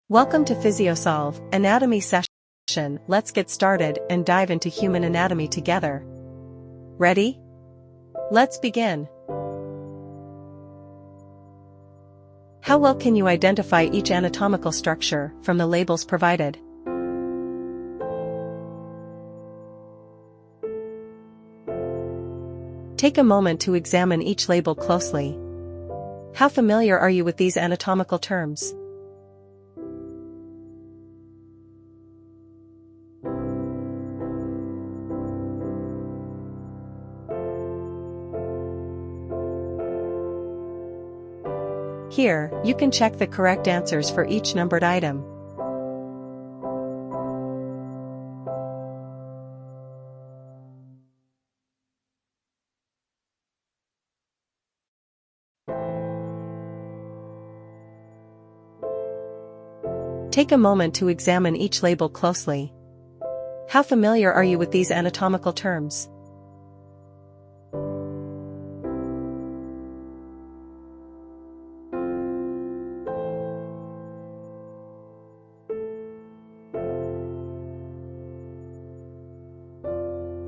Welcome to PhysioSolve, Anatomy Session. Let's get started and dive into human anatomy together. Ready? Let's begin. How well can you identify each anatomical structure from the labels provided? Take a moment to examine each label closely. How familiar are you with these anatomical terms? Here, you can check the correct answers for each numbered item. Take a moment to examine each label closely. How familiar are you with these anatomical terms?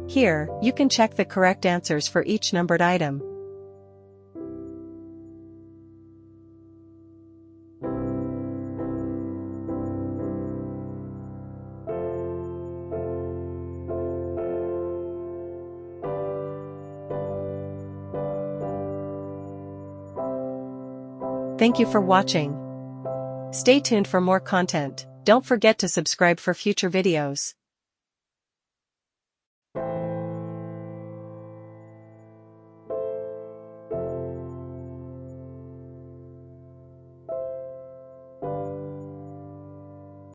Here, you can check the correct answers for each numbered item. Thank you for watching. Stay tuned for more content. Don't forget to subscribe for future videos.